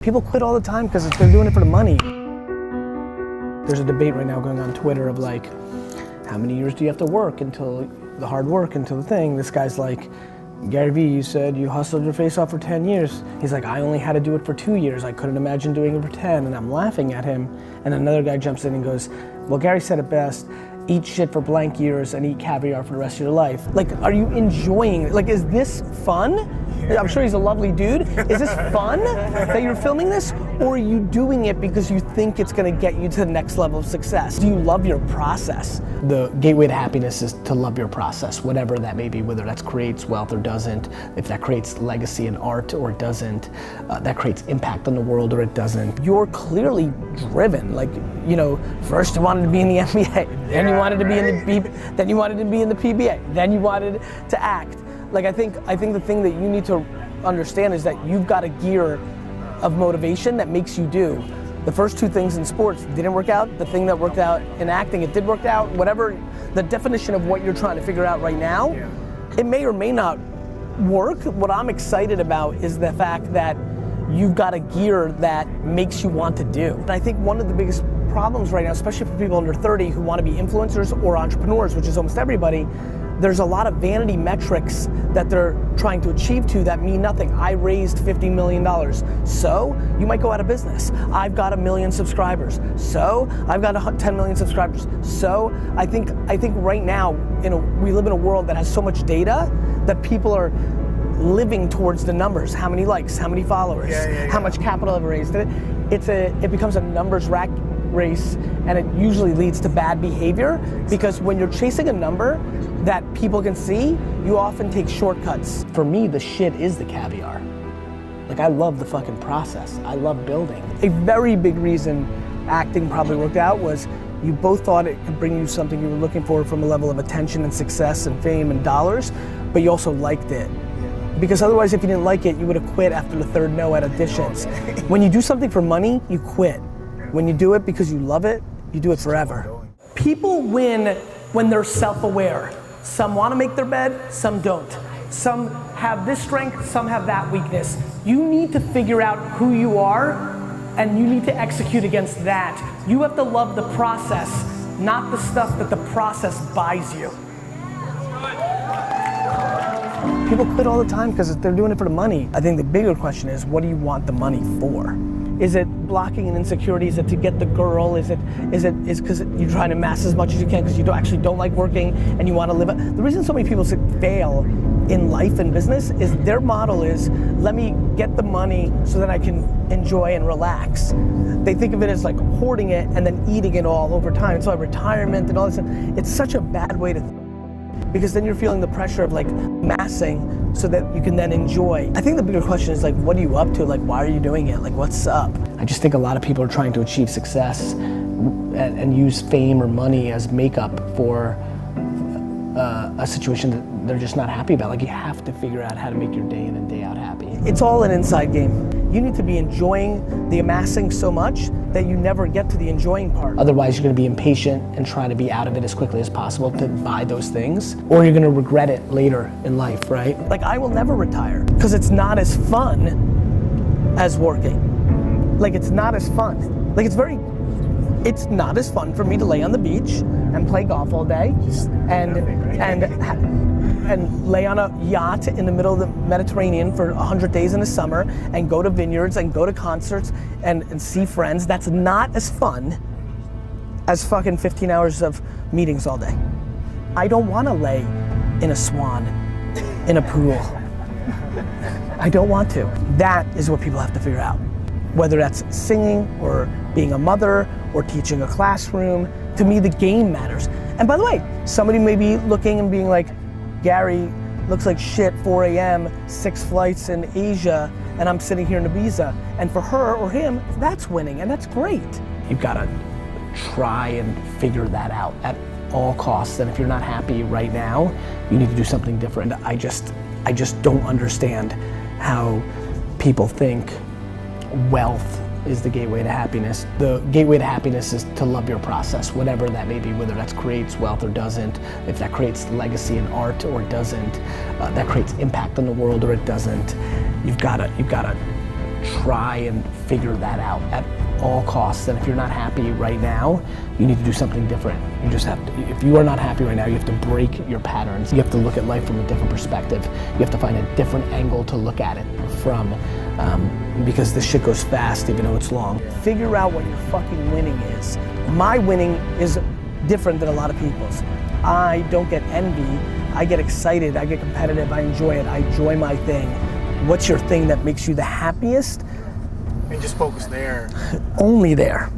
People quit all the time because they're doing it for the money. There's a debate right now going on Twitter of like, how many years do you have to work until the hard work, until the thing? This guy's like, Gary Vee, you said you hustled your face off for 10 years. He's like, I only had to do it for 2 years. I couldn't imagine doing it for 10. And I'm laughing at him. And another guy jumps in and goes, well, Gary said it best. Eat shit for blank years and eat caviar for the rest of your life. Like, are you enjoying it? Like, is this fun? I'm sure he's a lovely dude. Is this fun that you're filming this? Or are you doing it because you think it's gonna get you to the next level of success? Do you love your process? The gateway to happiness is to love your process, whatever that may be, whether that creates wealth or doesn't, if that creates legacy and art or it doesn't, that creates impact on the world or it doesn't. You're clearly driven. Like, you know, first you wanted to be in the NBA, then you wanted to be in the then you wanted to be in the PBA, then you wanted to act. Like, I think the thing that you need to understand is that you've got a gear of motivation that makes you do. The first two things in sports didn't work out. The thing that worked out in acting, it did work out. Whatever the definition of what you're trying to figure out right now, it may or may not work. What I'm excited about is the fact that you've got a gear that makes you want to do. And I think one of the biggest problems right now, especially for people under 30 who want to be influencers or entrepreneurs, which is almost everybody, there's a lot of vanity metrics that they're trying to achieve to that mean nothing. I raised $50 million. So, you might go out of business. I've got 1 million subscribers. So, I've got 10 million subscribers. So, I think right now, we live in a world that has so much data that people are living towards the numbers. How many likes, how many followers, how much capital I've raised. It becomes a numbers race, and it usually leads to bad behavior because when you're chasing a number that people can see, you often take shortcuts. For me, the shit is the caviar. Like, I love the fucking process. I love building. A very big reason acting probably worked out was you both thought it could bring you something you were looking for from a level of attention and success and fame and dollars, but you also liked it. Because otherwise, if you didn't like it, you would have quit after the third no at auditions. When you do something for money, you quit. When you do it because you love it, you do it forever. People win when they're self-aware. Some want to make their bed, some don't. Some have this strength, some have that weakness. You need to figure out who you are, and you need to execute against that. You have to love the process, not the stuff that the process buys you. People quit all the time because they're doing it for the money. I think the bigger question is, what do you want the money for? Is it blocking an insecurity? Is it to get the girl? Is it because you're trying to amass as much as you can because you don't like working and you want to live? The reason so many people fail in life and business is their model is, let me get the money so that I can enjoy and relax. They think of it as like hoarding it and then eating it all over time. It's like retirement and all this. It's such a bad way to think. Because then you're feeling the pressure of like massing so that you can then enjoy. I think the bigger question is like, what are you up to? Like, why are you doing it? Like, what's up? I just think a lot of people are trying to achieve success and use fame or money as makeup for a situation that they're just not happy about. Like, you have to figure out how to make your day in and day out happy. It's all an inside game. You need to be enjoying the amassing so much that you never get to the enjoying part. Otherwise, you're gonna be impatient and try to be out of it as quickly as possible to buy those things, or you're gonna regret it later in life, right? Like, I will never retire because it's not as fun as working. Like, it's not as fun. Like, it's not as fun for me to lay on the beach and play golf all day and lay on a yacht in the middle of the Mediterranean for 100 days in the summer and go to vineyards and go to concerts and see friends. That's not as fun as fucking 15 hours of meetings all day. I don't want to lay in a swan in a pool. I don't want to. That is what people have to figure out. Whether that's singing or being a mother or teaching a classroom, to me the game matters. And by the way, somebody may be looking and being like, Gary looks like shit, 4 a.m., 6 flights in Asia, and I'm sitting here in Ibiza. And for her or him, that's winning, and that's great. You've gotta try and figure that out at all costs. And if you're not happy right now, you need to do something different. I just don't understand how people think wealth is the gateway to happiness. The gateway to happiness is to love your process, whatever that may be, whether that creates wealth or doesn't, if that creates legacy and art or it doesn't, that creates impact on the world or it doesn't. You've gotta try and figure that out at all costs. And if you're not happy right now, you need to do something different. You just have to, if you are not happy right now, you have to break your patterns. You have to look at life from a different perspective. You have to find a different angle to look at it from, because this shit goes fast even though it's long. Figure out what your fucking winning is. My winning is different than a lot of people's. I don't get envy, I get excited, I get competitive, I enjoy it, I enjoy my thing. What's your thing that makes you the happiest? And just focus there. Only there.